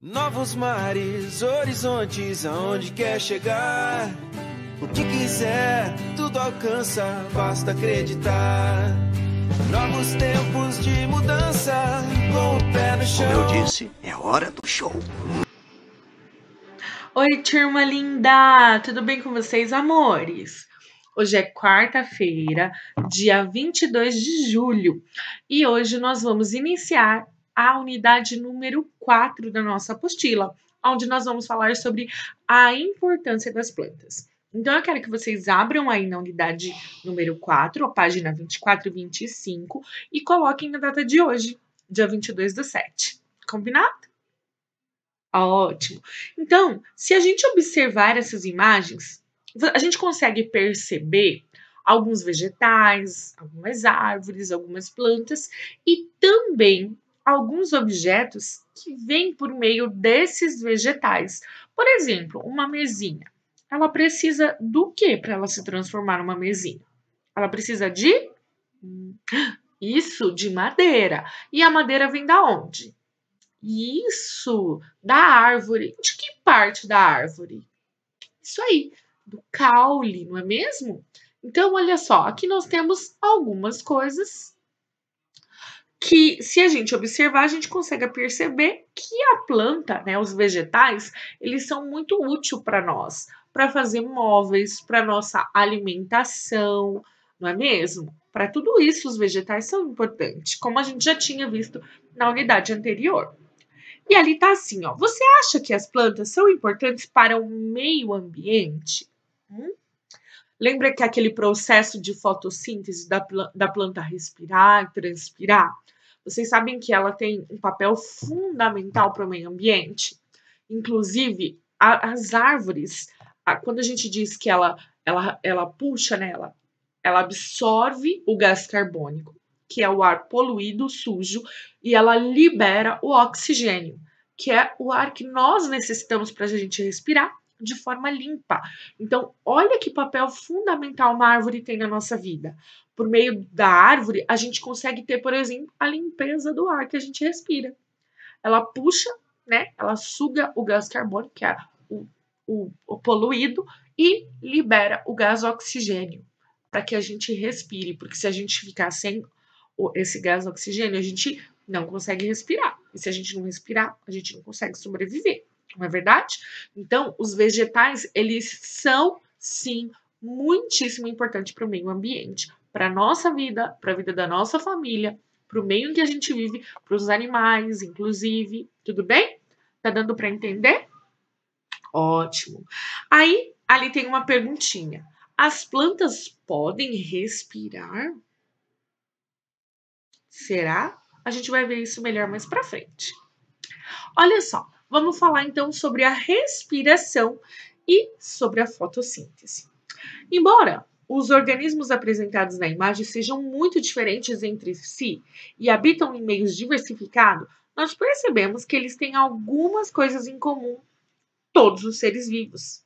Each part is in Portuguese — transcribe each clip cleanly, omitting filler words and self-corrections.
Novos mares, horizontes, aonde quer chegar. O que quiser, tudo alcança, basta acreditar. Novos tempos de mudança, com o pé no chão. Como eu disse, é hora do show. Oi, turma linda! Tudo bem com vocês, amores? Hoje é quarta-feira, dia 22 de julho, e hoje nós vamos iniciar a unidade número 4 da nossa apostila, onde nós vamos falar sobre a importância das plantas. Então, eu quero que vocês abram aí na unidade número 4, a página 24 e 25, e coloquem a data de hoje, dia 22/7. Combinado? Ótimo. Então, se a gente observar essas imagens, a gente consegue perceber alguns vegetais, algumas árvores, algumas plantas e também alguns objetos que vêm por meio desses vegetais. Por exemplo, uma mesinha. Ela precisa do que para ela se transformar numa mesinha? Ela precisa de isso, de madeira. E a madeira vem da onde? Isso, da árvore. De que parte da árvore? Isso aí, do caule, não é mesmo? Então, olha só, aqui nós temos algumas coisas que, se a gente observar, a gente consegue perceber que a planta, né, os vegetais, eles são muito úteis para nós, para fazer móveis, para nossa alimentação, não é mesmo? Para tudo isso, os vegetais são importantes, como a gente já tinha visto na unidade anterior. E ali tá assim, ó. Você acha que as plantas são importantes para o meio ambiente? Lembra que aquele processo de fotossíntese da planta respirar e transpirar? Vocês sabem que ela tem um papel fundamental para o meio ambiente? Inclusive, as árvores, quando a gente diz que ela puxa nela, ela absorve o gás carbônico, que é o ar poluído, sujo, e ela libera o oxigênio, que é o ar que nós necessitamos para a gente respirar de forma limpa. Então, olha que papel fundamental uma árvore tem na nossa vida. Por meio da árvore, a gente consegue ter, por exemplo, a limpeza do ar que a gente respira. Ela puxa, né? Ela suga o gás carbônico, que é o poluído, e libera o gás oxigênio para que a gente respire, porque se a gente ficar sem esse gás oxigênio, a gente não consegue respirar. E se a gente não respirar, a gente não consegue sobreviver. Não é verdade? Então, os vegetais, eles são, sim, muitíssimo importantes para o meio ambiente, para a nossa vida, para a vida da nossa família, para o meio em que a gente vive, para os animais, inclusive. Tudo bem? Tá dando para entender? Ótimo. Aí, ali tem uma perguntinha. As plantas podem respirar? Será? A gente vai ver isso melhor mais para frente. Olha só, vamos falar então sobre a respiração e sobre a fotossíntese. Embora os organismos apresentados na imagem sejam muito diferentes entre si e habitam em meios diversificados, nós percebemos que eles têm algumas coisas em comum, todos os seres vivos.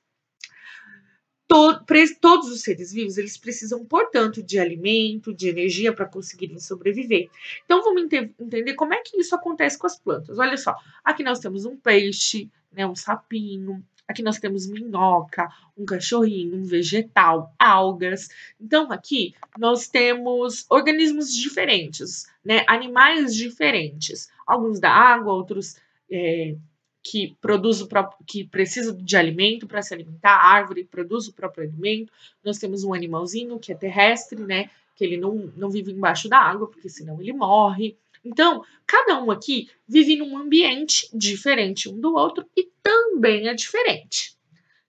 Todos os seres vivos, eles precisam, portanto, de alimento, de energia para conseguirem sobreviver. Então, vamos entender como é que isso acontece com as plantas. Olha só, aqui nós temos um peixe, né, um sapinho, aqui nós temos minhoca, um cachorrinho, um vegetal, algas. Então, aqui nós temos organismos diferentes, né, animais diferentes. Alguns da água, outros que precisa de alimento para se alimentar, a árvore produz o próprio alimento. Nós temos um animalzinho que é terrestre, né? Que ele não vive embaixo da água, porque senão ele morre. Então, cada um aqui vive num ambiente diferente um do outro e também é diferente.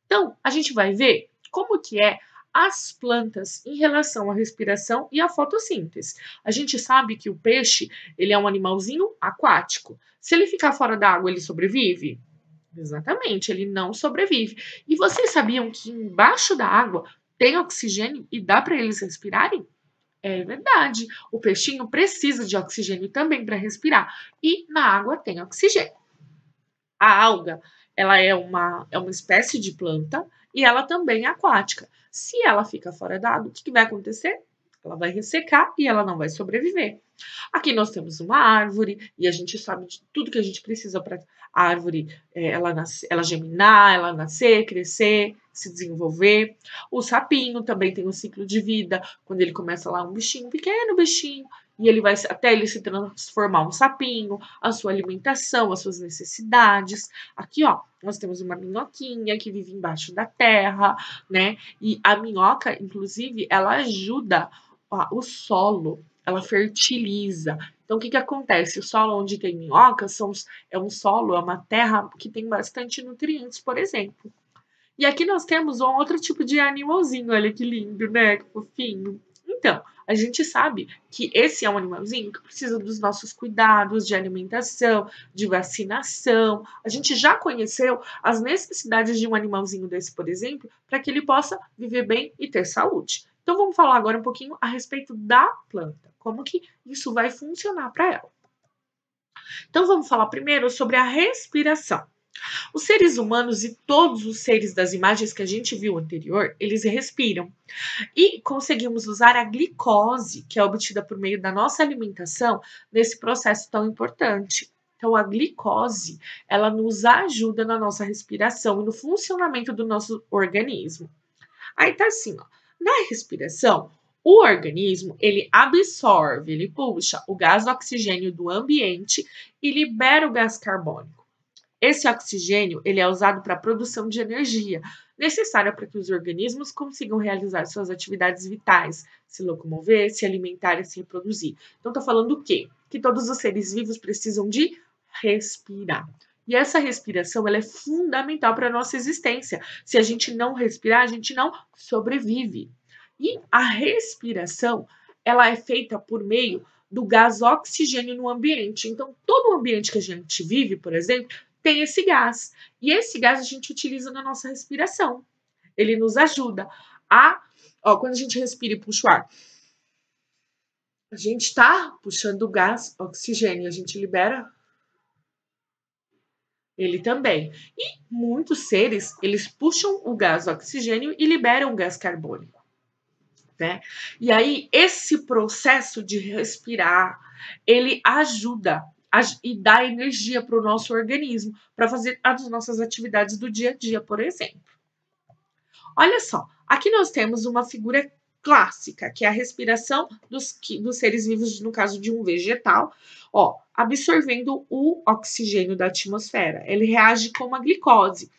Então, a gente vai ver como que é as plantas em relação à respiração e à fotossíntese. A gente sabe que o peixe, ele é um animalzinho aquático. Se ele ficar fora da água, ele sobrevive? Exatamente, ele não sobrevive. E vocês sabiam que embaixo da água tem oxigênio e dá para eles respirarem? É verdade. O peixinho precisa de oxigênio também para respirar. E na água tem oxigênio. A alga, ela é uma espécie de planta e ela também é aquática. Se ela fica fora d'água, o que vai acontecer? ela vai ressecar e ela não vai sobreviver. Aqui nós temos uma árvore e a gente sabe de tudo que a gente precisa para a árvore ela germinar, ela nascer, crescer, se desenvolver. O sapinho também tem um ciclo de vida, quando ele começa lá um bichinho, um pequeno bichinho, e ele vai até ele se transformar um sapinho, a sua alimentação, as suas necessidades. Aqui, ó, nós temos uma minhoquinha que vive embaixo da terra, né? E a minhoca, inclusive, ela ajuda o solo, ela fertiliza. Então, o que acontece? O solo onde tem minhoca é um solo, é uma terra que tem bastante nutrientes, por exemplo. E aqui nós temos um outro tipo de animalzinho, olha que lindo, né? Que fofinho. Então, a gente sabe que esse é um animalzinho que precisa dos nossos cuidados de alimentação, de vacinação. A gente já conheceu as necessidades de um animalzinho desse, por exemplo, para que ele possa viver bem e ter saúde. Então, vamos falar agora um pouquinho a respeito da planta, como que isso vai funcionar para ela. Então, vamos falar primeiro sobre a respiração. Os seres humanos e todos os seres das imagens que a gente viu anterior, eles respiram. E conseguimos usar a glicose, que é obtida por meio da nossa alimentação, nesse processo tão importante. Então, a glicose, ela nos ajuda na nossa respiração e no funcionamento do nosso organismo. Aí tá assim, ó. Na respiração, o organismo, ele absorve, ele puxa o gás oxigênio do ambiente e libera o gás carbônico. Esse oxigênio, ele é usado para a produção de energia, necessária para que os organismos consigam realizar suas atividades vitais, se locomover, se alimentar e se reproduzir. Então, tá falando o quê? Que todos os seres vivos precisam de respirar. E essa respiração, ela é fundamental para a nossa existência. Se a gente não respirar, a gente não sobrevive. E a respiração, ela é feita por meio do gás oxigênio no ambiente. Então, todo o ambiente que a gente vive, por exemplo, tem esse gás. E esse gás a gente utiliza na nossa respiração. Ele nos ajuda quando a gente respira e puxa o ar, a gente está puxando o gás oxigênio, a gente libera ele também. E muitos seres, eles puxam o gás oxigênio e liberam o gás carbônico, né? E aí, esse processo de respirar, ele ajuda e dá energia para o nosso organismo, para fazer as nossas atividades do dia a dia, por exemplo. Olha só, aqui nós temos uma figura clássica, que é a respiração dos seres vivos, no caso de um vegetal, ó, absorvendo o oxigênio da atmosfera. Ele reage com a glicose.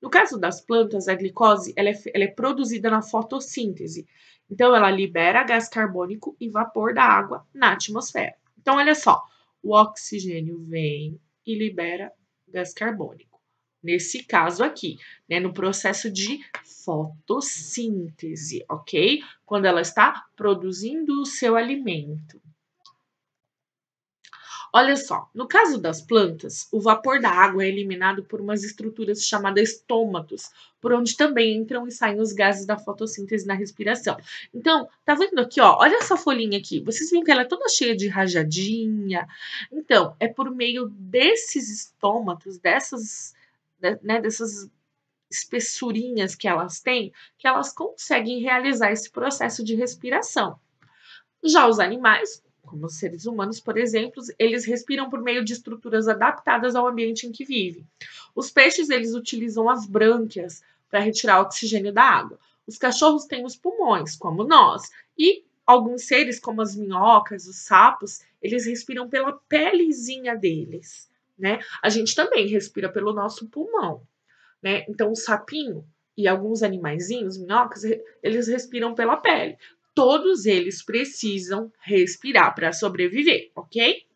No caso das plantas, a glicose ela é produzida na fotossíntese. Então, ela libera gás carbônico e vapor da água na atmosfera. Então, olha só, o oxigênio vem e libera gás carbônico. Nesse caso aqui, né, no processo de fotossíntese, ok? Quando ela está produzindo o seu alimento. Olha só, no caso das plantas, o vapor da água é eliminado por umas estruturas chamadas estômatos, por onde também entram e saem os gases da fotossíntese na respiração. Então, tá vendo aqui, ó? Olha essa folhinha aqui. Vocês veem que ela é toda cheia de rajadinha. Então, é por meio desses estômatos, dessas espessurinhas que elas têm, que elas conseguem realizar esse processo de respiração. Já os animais, como os seres humanos, por exemplo, eles respiram por meio de estruturas adaptadas ao ambiente em que vivem. Os peixes, eles utilizam as brânquias para retirar o oxigênio da água. Os cachorros têm os pulmões, como nós. E alguns seres, como as minhocas, os sapos, eles respiram pela pelezinha deles, né? A gente também respira pelo nosso pulmão, né? Então, o sapinho e alguns animaizinhos, minhocas, eles respiram pela pele. Todos eles precisam respirar para sobreviver, ok?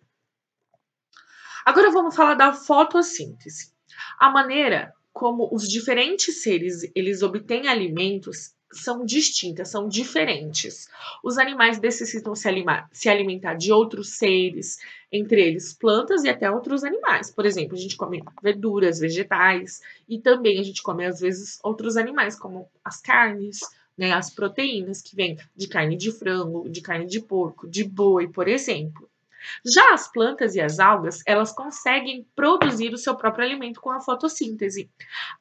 Agora vamos falar da fotossíntese. A maneira como os diferentes seres eles obtêm alimentos são distintas, são diferentes. Os animais necessitam se alimentar de outros seres, entre eles plantas e até outros animais. Por exemplo, a gente come verduras, vegetais e também a gente come às vezes outros animais, como as carnes, né, as proteínas que vêm de carne de frango, de carne de porco, de boi, por exemplo. Já as plantas e as algas, elas conseguem produzir o seu próprio alimento com a fotossíntese.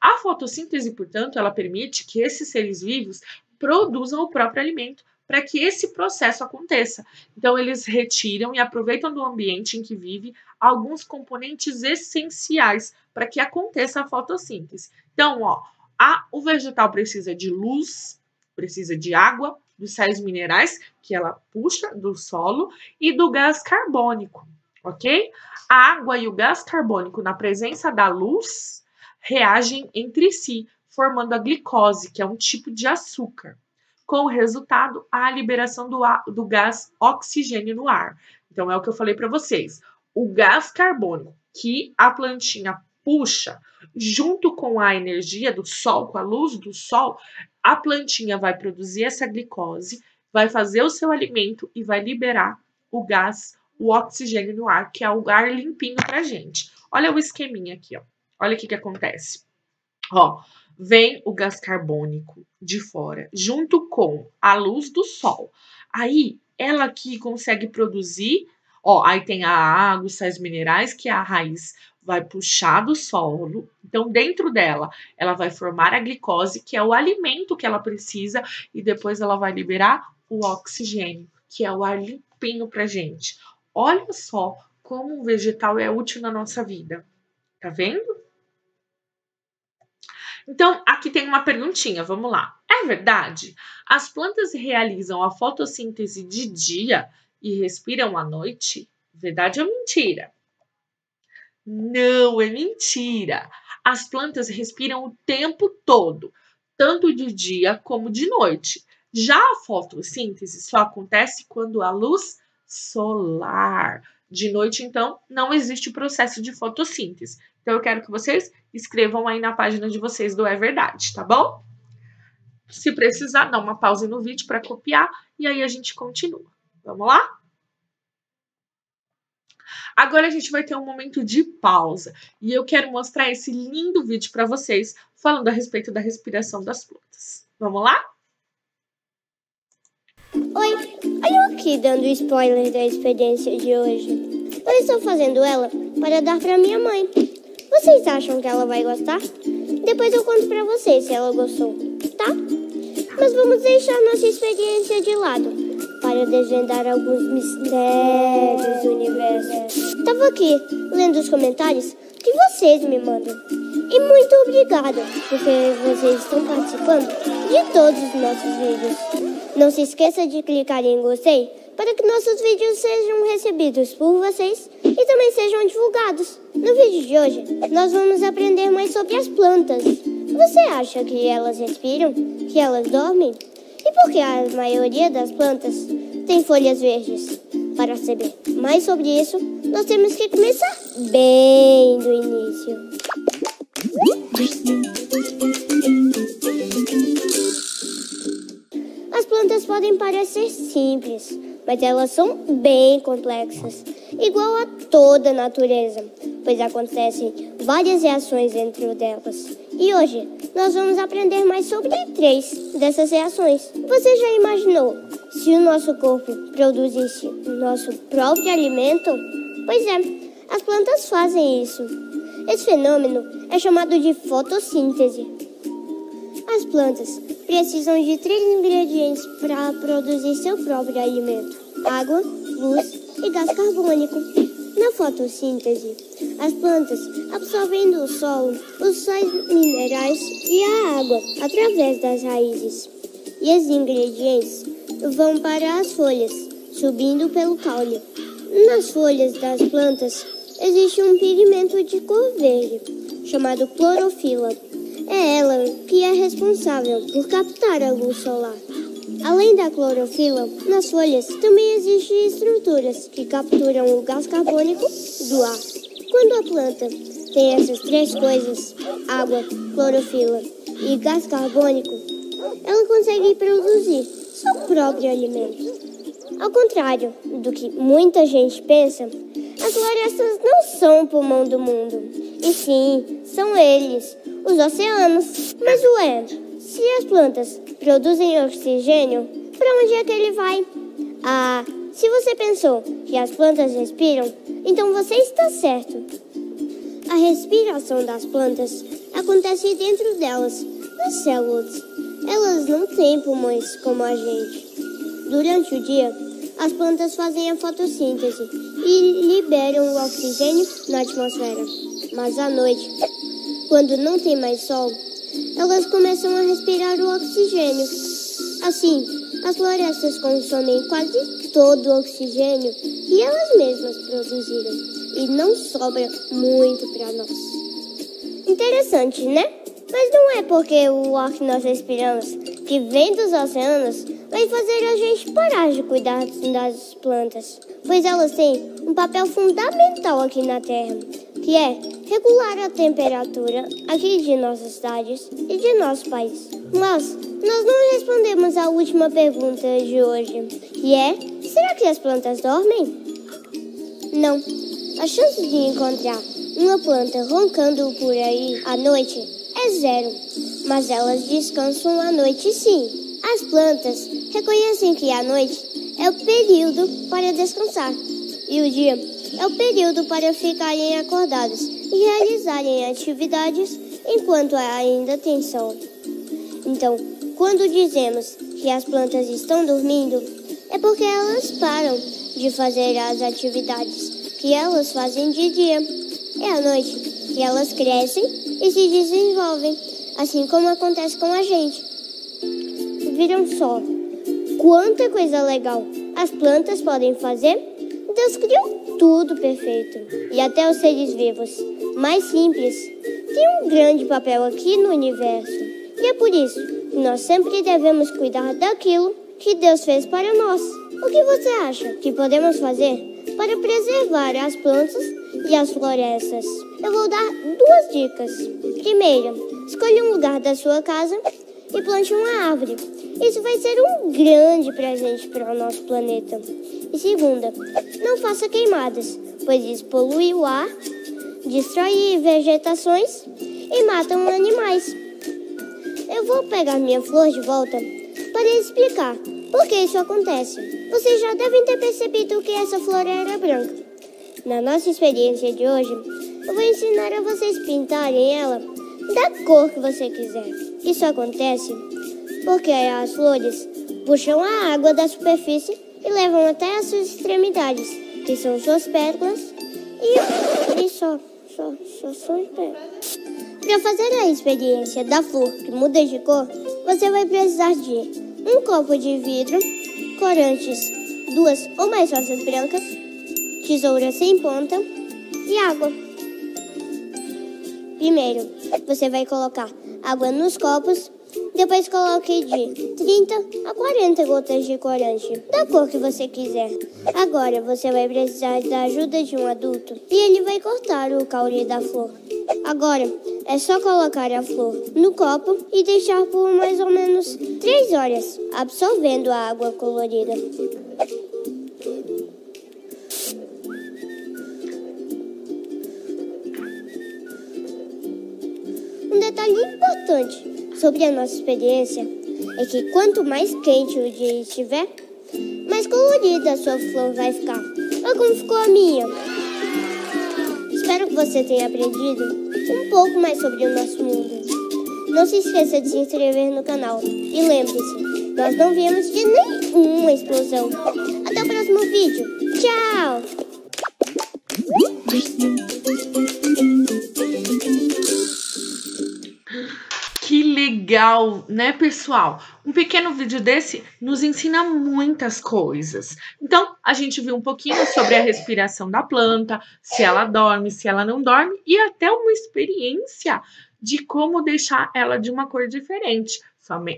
A fotossíntese, portanto, ela permite que esses seres vivos produzam o próprio alimento para que esse processo aconteça. Então, eles retiram e aproveitam do ambiente em que vive alguns componentes essenciais para que aconteça a fotossíntese. Então, ó, o vegetal precisa de luz, precisa de água, dos sais minerais que ela puxa do solo e do gás carbônico, ok? A água e o gás carbônico, na presença da luz, reagem entre si, formando a glicose, que é um tipo de açúcar, com o resultado, a liberação do gás oxigênio no ar. Então, é o que eu falei para vocês. O gás carbônico que a plantinha puxa, junto com a energia do sol, com a luz do sol, a plantinha vai produzir essa glicose, vai fazer o seu alimento e vai liberar o gás, o oxigênio no ar, que é o ar limpinho pra gente. Olha o esqueminha aqui, ó. Olha o que acontece. Ó, vem o gás carbônico de fora, junto com a luz do sol. Aí, ela aqui consegue produzir, ó, aí tem a água, os sais minerais que a raiz vai puxar do solo. Então, dentro dela, ela vai formar a glicose, que é o alimento que ela precisa, e depois ela vai liberar o oxigênio, que é o ar limpinho pra gente. Olha só como um vegetal é útil na nossa vida. Tá vendo? Então, aqui tem uma perguntinha, vamos lá. É verdade? As plantas realizam a fotossíntese de dia e respiram à noite? Verdade ou mentira? Não, é mentira. As plantas respiram o tempo todo, tanto de dia como de noite. Já a fotossíntese só acontece quando há luz solar. De noite, então, não existe o processo de fotossíntese. Então, eu quero que vocês escrevam aí na página de vocês do É Verdade, tá bom? Se precisar, dá uma pausa no vídeo para copiar e aí a gente continua. Vamos lá? Agora a gente vai ter um momento de pausa e eu quero mostrar esse lindo vídeo para vocês falando a respeito da respiração das plantas. Vamos lá? Oi, olha eu aqui dando spoiler da experiência de hoje. Eu estou fazendo ela para dar para minha mãe. Vocês acham que ela vai gostar? Depois eu conto para vocês se ela gostou, tá? Mas vamos deixar nossa experiência de lado para desvendar alguns mistérios do universo. Tava aqui lendo os comentários que vocês me mandam. E muito obrigada, porque vocês estão participando de todos os nossos vídeos. Não se esqueça de clicar em gostei para que nossos vídeos sejam recebidos por vocês e também sejam divulgados. No vídeo de hoje, nós vamos aprender mais sobre as plantas. Você acha que elas respiram? Que elas dormem? E por que a maioria das plantas tem folhas verdes? Para saber mais sobre isso, nós temos que começar bem do início. As plantas podem parecer simples, mas elas são bem complexas, igual a toda a natureza, pois acontecem várias reações dentro delas. E hoje nós vamos aprender mais sobre 3 dessas reações. Você já imaginou se o nosso corpo produzisse o nosso próprio alimento? Pois é, as plantas fazem isso. Esse fenômeno é chamado de fotossíntese. As plantas precisam de 3 ingredientes para produzir seu próprio alimento: água, luz e gás carbônico. Na fotossíntese, as plantas absorvem do solo os sais minerais e a água através das raízes. E esses ingredientes vão para as folhas, subindo pelo caule. Nas folhas das plantas existe um pigmento de cor verde, chamado clorofila. É ela que é responsável por captar a luz solar. Além da clorofila, nas folhas também existem estruturas que capturam o gás carbônico do ar. Quando a planta tem essas 3 coisas, água, clorofila e gás carbônico, ela consegue produzir seu próprio alimento. Ao contrário do que muita gente pensa, as florestas não são o pulmão do mundo, e sim, são eles, os oceanos. Mas ué, se as plantas produzem oxigênio, para onde é que ele vai? Ah, se você pensou que as plantas respiram, então você está certo. A respiração das plantas acontece dentro delas, nas células. Elas não têm pulmões como a gente. Durante o dia, as plantas fazem a fotossíntese e liberam o oxigênio na atmosfera. Mas à noite, quando não tem mais sol, elas começam a respirar o oxigênio. Assim, as florestas consomem quase todo o oxigênio que elas mesmas produziram e não sobra muito para nós. Interessante, né? Mas não é porque o ar que nós respiramos, que vem dos oceanos, vai fazer a gente parar de cuidar das plantas, pois elas têm um papel fundamental aqui na Terra, que é regular a temperatura aqui de nossas cidades e de nosso país. Mas nós não respondemos a última pergunta de hoje, que é: será que as plantas dormem? Não. A chance de encontrar uma planta roncando por aí à noite é zero, mas elas descansam à noite sim. As plantas reconhecem que a noite é o período para descansar e o dia é o período para ficarem acordadas e realizarem atividades enquanto ainda tem sol. Então, quando dizemos que as plantas estão dormindo, é porque elas param de fazer as atividades que elas fazem de dia. É à noite que elas crescem e se desenvolvem, assim como acontece com a gente. Viram só quanta coisa legal as plantas podem fazer? Deus criou tudo perfeito, e até os seres vivos mais simples têm um grande papel aqui no universo. E é por isso que nós sempre devemos cuidar daquilo que Deus fez para nós. O que você acha que podemos fazer para preservar as plantas e as florestas? Eu vou dar 2 dicas. Primeiro, escolha um lugar da sua casa e plante uma árvore. Isso vai ser um grande presente para o nosso planeta. E segunda, não faça queimadas, pois isso polui o ar, destrói vegetações e mata animais. Eu vou pegar minha flor de volta para explicar por que isso acontece. Vocês já devem ter percebido que essa flor era branca. Na nossa experiência de hoje, eu vou ensinar a vocês pintarem ela da cor que você quiser. Isso acontece porque as flores puxam a água da superfície e levam até as suas extremidades, que são suas pétalas e só suas pétalas. Para fazer a experiência da flor que muda de cor, você vai precisar de um copo de vidro, corantes, 2 ou mais rosas brancas, tesoura sem ponta e água. Primeiro, você vai colocar água nos copos, depois coloque de 30 a 40 gotas de corante, da cor que você quiser. Agora você vai precisar da ajuda de um adulto e ele vai cortar o caule da flor. Agora é só colocar a flor no copo e deixar por mais ou menos 3 horas, absorvendo a água colorida. Um detalhe importante sobre a nossa experiência é que quanto mais quente o dia estiver, mais colorida a sua flor vai ficar. Olha como ficou a minha. Espero que você tenha aprendido um pouco mais sobre o nosso mundo. Não se esqueça de se inscrever no canal. E lembre-se, nós não viemos de nenhuma explosão. Até o próximo vídeo. Tchau! Que legal, né, pessoal? Um pequeno vídeo desse nos ensina muitas coisas. Então, a gente viu um pouquinho sobre a respiração da planta, se ela dorme, se ela não dorme, e até uma experiência de como deixar ela de uma cor diferente.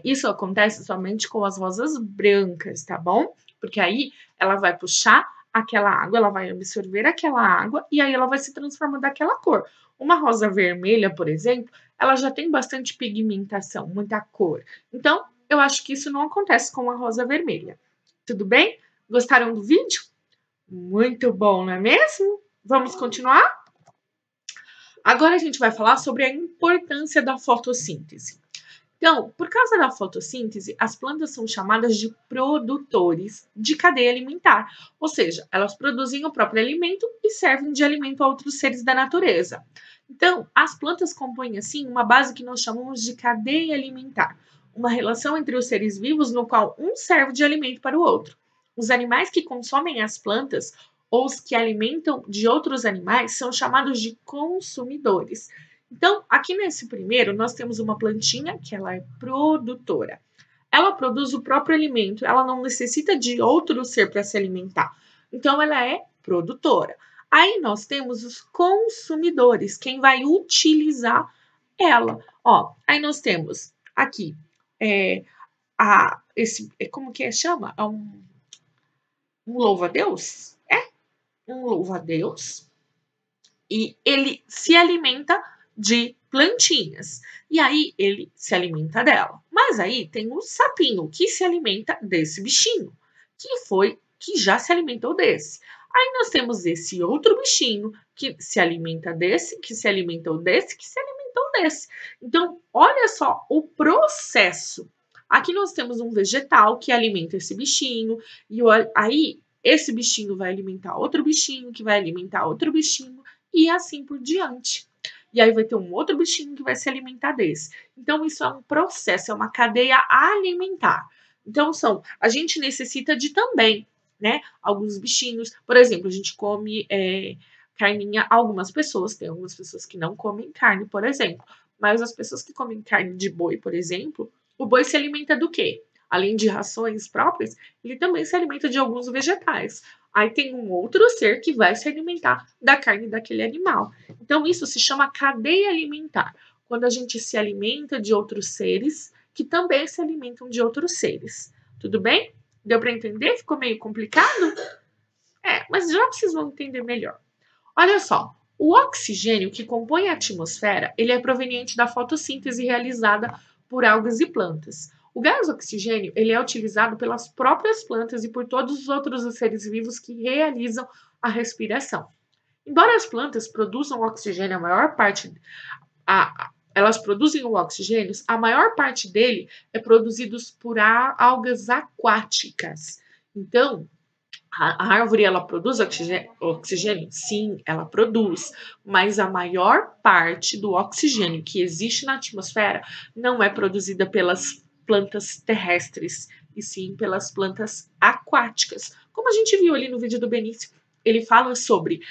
Isso acontece somente com as rosas brancas, tá bom? Porque aí ela vai puxar aquela água, ela vai absorver aquela água e aí ela vai se transformar daquela cor. Uma rosa vermelha, por exemplo, ela já tem bastante pigmentação, muita cor. Então, eu acho que isso não acontece com a rosa vermelha. Tudo bem? Gostaram do vídeo? Muito bom, não é mesmo? Vamos continuar? Agora a gente vai falar sobre a importância da fotossíntese. Então, por causa da fotossíntese, as plantas são chamadas de produtores de cadeia alimentar. Ou seja, elas produzem o próprio alimento e servem de alimento a outros seres da natureza. Então, as plantas compõem, assim, uma base que nós chamamos de cadeia alimentar. uma relação entre os seres vivos no qual um serve de alimento para o outro. Os animais que consomem as plantas ou os que alimentam de outros animais são chamados de consumidores. Então, aqui nesse primeiro, nós temos uma plantinha que ela é produtora. Ela produz o próprio alimento, ela não necessita de outro ser para se alimentar. Então, ela é produtora. Aí nós temos os consumidores, quem vai utilizar ela. Ó, aí nós temos aqui como que chama? Um louva-a-Deus? Um louva-a-Deus. E ele se alimenta de plantinhas. E aí ele se alimenta dela. Mas aí tem o sapinho que se alimenta desse bichinho, que já se alimentou desse. Aí nós temos esse outro bichinho que se alimenta desse, que se alimentou desse, que se alimentou desse. Então, olha só o processo. Aqui nós temos um vegetal que alimenta esse bichinho, e aí esse bichinho vai alimentar outro bichinho, que vai alimentar outro bichinho, e assim por diante. E aí vai ter um outro bichinho que vai se alimentar desse. Então, isso é um processo, é uma cadeia alimentar. Então, a gente necessita de também, né, alguns bichinhos. Por exemplo, a gente come carninha. Algumas pessoas, tem algumas pessoas que não comem carne, por exemplo. Mas as pessoas que comem carne de boi, por exemplo, o boi se alimenta do quê? Além de rações próprias, ele também se alimenta de alguns vegetais. Aí tem um outro ser que vai se alimentar da carne daquele animal. Então, isso se chama cadeia alimentar. Quando a gente se alimenta de outros seres que também se alimentam de outros seres. Tudo bem? Deu para entender? Ficou meio complicado? Mas já vocês vão entender melhor. Olha só, o oxigênio que compõe a atmosfera, ele é proveniente da fotossíntese realizada por algas e plantas. O gás oxigênio, ele é utilizado pelas próprias plantas e por todos os outros seres vivos que realizam a respiração. Embora as plantas produzam oxigênio, elas produzem o oxigênio, a maior parte dele é produzido por algas aquáticas. Então, a árvore, ela produz oxigênio? Sim, ela produz, mas a maior parte do oxigênio que existe na atmosfera não é produzida pelas plantas terrestres, e sim pelas plantas aquáticas. Como a gente viu ali no vídeo do Benício, ele fala sobre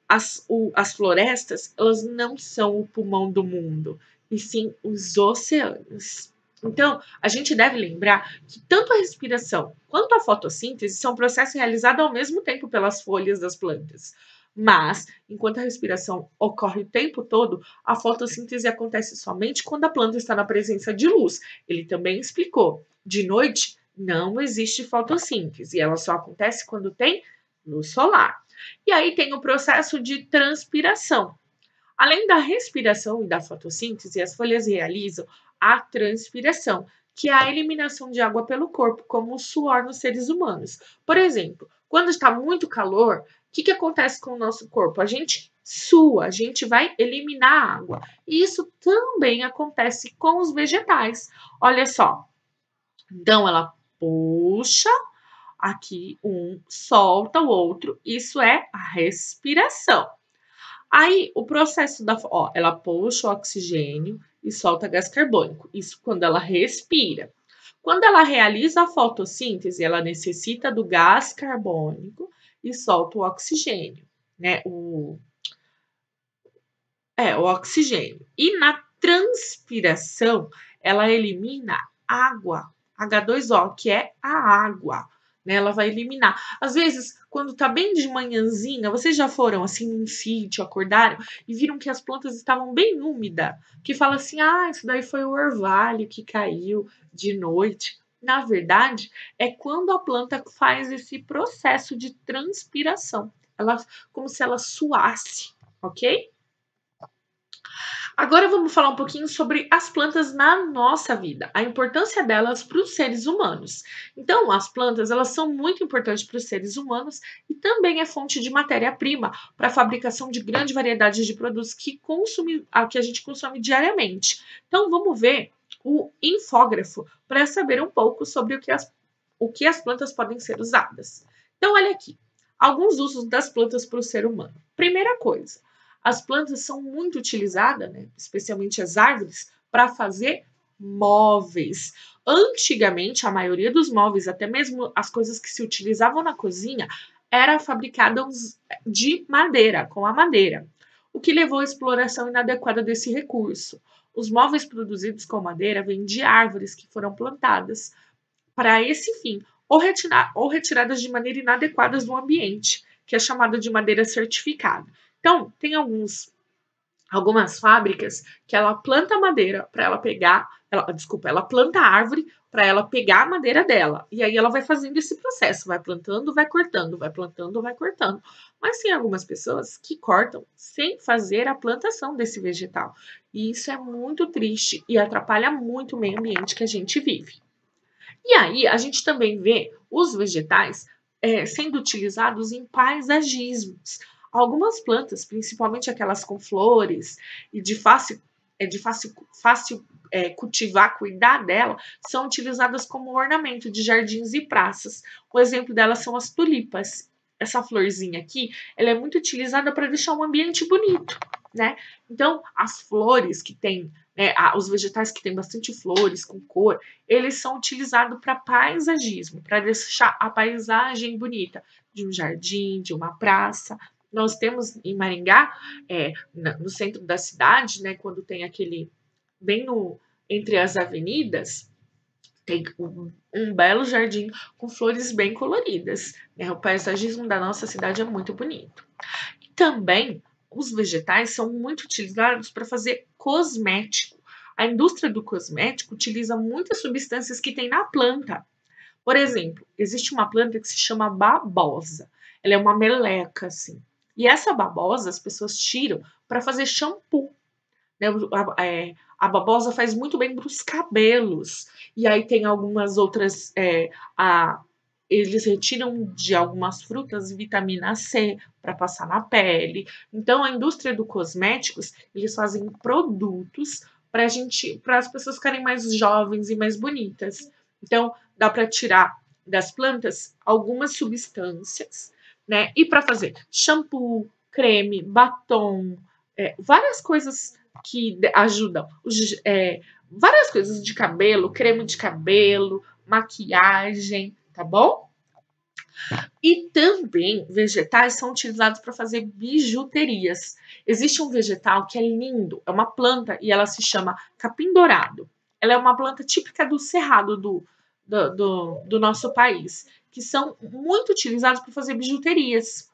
as florestas, elas não são o pulmão do mundo, e sim os oceanos. Então, a gente deve lembrar que tanto a respiração quanto a fotossíntese são processos realizados ao mesmo tempo pelas folhas das plantas. Mas, enquanto a respiração ocorre o tempo todo, a fotossíntese acontece somente quando a planta está na presença de luz. Ele também explicou, de noite não existe fotossíntese, ela só acontece quando tem luz solar. E aí tem o processo de transpiração. Além da respiração e da fotossíntese, as folhas realizam a transpiração, que é a eliminação de água pelo corpo, como o suor nos seres humanos. Por exemplo, quando está muito calor, o que acontece com o nosso corpo? A gente sua, a gente vai eliminar água. E isso também acontece com os vegetais. Olha só. Então, ela puxa, aqui um solta o outro. Isso é a respiração. Aí, o processo ela puxa o oxigênio e solta gás carbônico. Isso quando ela respira. Quando ela realiza a fotossíntese, ela necessita do gás carbônico e solta o oxigênio, né? O oxigênio. E na transpiração, ela elimina água, H2O, que é a água. Né, ela vai eliminar. Às vezes, quando tá bem de manhãzinha, vocês já foram assim num sítio, acordaram e viram que as plantas estavam bem úmidas, que fala assim, isso daí foi o orvalho que caiu de noite. Na verdade, é quando a planta faz esse processo de transpiração. Como se ela suasse, ok? Agora vamos falar um pouquinho sobre as plantas na nossa vida, a importância delas para os seres humanos. Então, as plantas, elas são muito importantes para os seres humanos e também é fonte de matéria-prima para a fabricação de grande variedade de produtos que a gente consome diariamente. Então, vamos ver o infógrafo para saber um pouco sobre o que as plantas podem ser usadas. Então, olha aqui, alguns usos das plantas para o ser humano. Primeira coisa, as plantas são muito utilizadas, né, especialmente as árvores, para fazer móveis. Antigamente, a maioria dos móveis, até mesmo as coisas que se utilizavam na cozinha, era fabricadas de madeira, com a madeira, o que levou à exploração inadequada desse recurso. Os móveis produzidos com madeira vêm de árvores que foram plantadas para esse fim, ou retiradas de maneira inadequada do ambiente, que é chamada de madeira certificada. Então, tem algumas fábricas que ela planta madeira para ela pegar, ela planta a árvore para ela pegar a madeira dela. E aí ela vai fazendo esse processo, vai plantando, vai cortando, vai plantando, vai cortando. Mas tem algumas pessoas que cortam sem fazer a plantação desse vegetal. E isso é muito triste e atrapalha muito o meio ambiente que a gente vive. E aí a gente também vê os vegetais sendo utilizados em paisagismos. Algumas plantas, principalmente aquelas com flores e de fácil cultivar, cuidar dela, são utilizadas como ornamento de jardins e praças. O exemplo delas são as tulipas. Essa florzinha aqui, ela é muito utilizada para deixar um ambiente bonito, né? Então, as flores que tem, né, os vegetais que têm bastante flores com cor, eles são utilizados para paisagismo, para deixar a paisagem bonita de um jardim, de uma praça. Nós temos em Maringá, no centro da cidade, né, quando tem aquele, entre as avenidas, tem um belo jardim com flores bem coloridas, né? O paisagismo da nossa cidade é muito bonito. E também, os vegetais são muito utilizados para fazer cosmético. A indústria do cosmético utiliza muitas substâncias que tem na planta. Por exemplo, existe uma planta que se chama babosa. Ela é uma meleca, assim. E essa babosa as pessoas tiram para fazer shampoo. Né? A babosa faz muito bem para os cabelos. E aí tem algumas outras. Eles retiram de algumas frutas vitamina C para passar na pele. Então, a indústria dos cosméticos, eles fazem produtos para as pessoas ficarem mais jovens e mais bonitas. Então, dá para tirar das plantas algumas substâncias, né? E para fazer shampoo, creme, batom, várias coisas que ajudam. Várias coisas de cabelo, creme de cabelo, maquiagem, tá bom? E também vegetais são utilizados para fazer bijuterias. Existe um vegetal que é lindo, é uma planta e ela se chama capim-dourado. Ela é uma planta típica do cerrado do nosso país, que são muito utilizados para fazer bijuterias.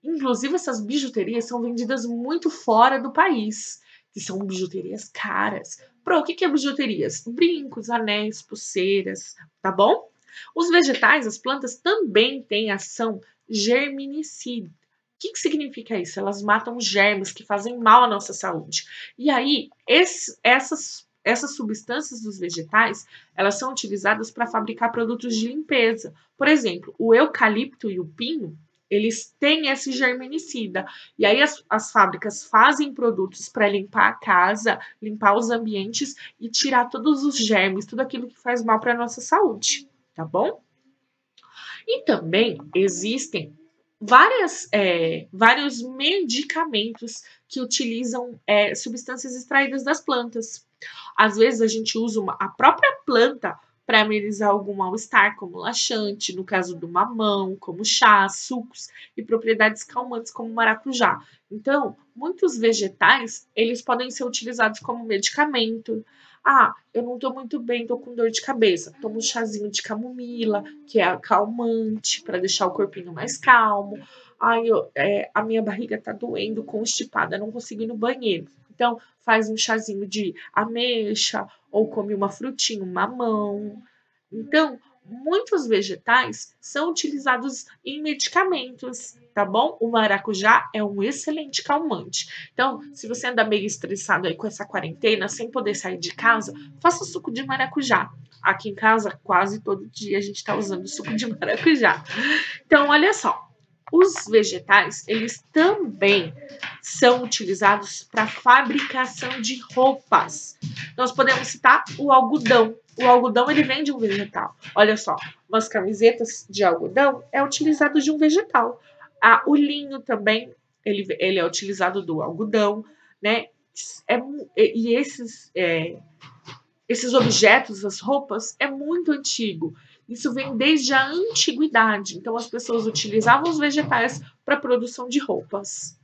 Inclusive, essas bijuterias são vendidas muito fora do país, que são bijuterias caras. O que é bijuterias? Brincos, anéis, pulseiras, tá bom? Os vegetais, as plantas, também têm ação germinicida. O que significa isso? Elas matam germes que fazem mal à nossa saúde. E aí, essas substâncias dos vegetais, elas são utilizadas para fabricar produtos de limpeza. Por exemplo, o eucalipto e o pinho, eles têm esse germinicida. E aí as fábricas fazem produtos para limpar a casa, limpar os ambientes e tirar todos os germes, tudo aquilo que faz mal para a nossa saúde, tá bom? E também existem vários medicamentos que utilizam substâncias extraídas das plantas. Às vezes a gente usa a própria planta para amenizar algum mal-estar, como laxante, no caso do mamão, como chá, sucos e propriedades calmantes, como maracujá. Então, muitos vegetais, eles podem ser utilizados como medicamento. Eu não estou muito bem, estou com dor de cabeça. Tomo um chazinho de camomila, que é acalmante, para deixar o corpinho mais calmo. A minha barriga está doendo, constipada, não consigo ir no banheiro. Então, faz um chazinho de ameixa ou come uma frutinha, um mamão. Então, muitos vegetais são utilizados em medicamentos, tá bom? O maracujá é um excelente calmante. Então, se você anda meio estressado aí com essa quarentena, sem poder sair de casa, faça suco de maracujá. Aqui em casa, quase todo dia a gente está usando suco de maracujá. Então, olha só. Os vegetais, eles também são utilizados para fabricação de roupas. Nós podemos citar o algodão. O algodão, ele vem de um vegetal. Olha só, umas camisetas de algodão é utilizado de um vegetal. O linho também, ele é utilizado do algodão, né? esses objetos, as roupas, é muito antigo. Isso vem desde a antiguidade. Então, as pessoas utilizavam os vegetais para a produção de roupas.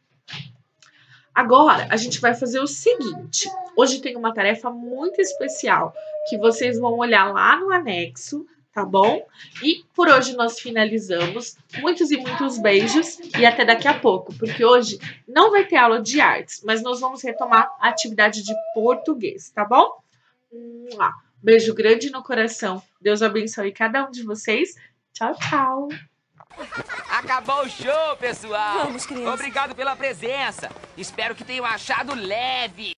Agora, a gente vai fazer o seguinte. Hoje tem uma tarefa muito especial que vocês vão olhar lá no anexo, tá bom? E por hoje nós finalizamos. Muitos e muitos beijos e até daqui a pouco, porque hoje não vai ter aula de artes, mas nós vamos retomar a atividade de português, tá bom? Beijo grande no coração. Deus abençoe cada um de vocês. Tchau, tchau. Acabou o show, pessoal! Vamos, criança. Obrigado pela presença. Espero que tenham achado leve.